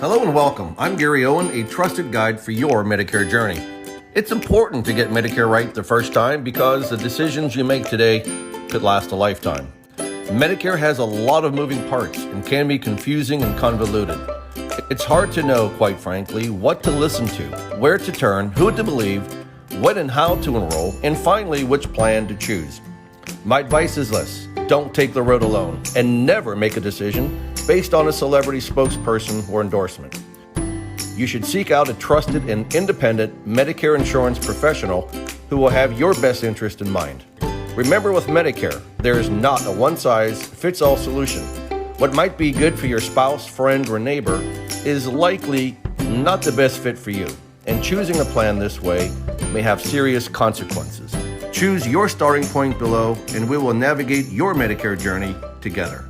Hello and welcome. I'm Gary Owen, a trusted guide for your Medicare journey. It's important to get Medicare right the first time because the decisions you make today could last a lifetime. Medicare has a lot of moving parts and can be confusing and convoluted. It's hard to know, quite frankly, what to listen to, where to turn, who to believe, when and how to enroll, and finally, which plan to choose. My advice is this: don't take the road alone and never make a decision based on a celebrity spokesperson or endorsement. You should seek out a trusted and independent Medicare insurance professional who will have your best interest in mind. Remember, with Medicare, there is not a one-size-fits-all solution. What might be good for your spouse, friend, or neighbor is likely not the best fit for you, and choosing a plan this way may have serious consequences. Choose your starting point below, and we will navigate your Medicare journey together.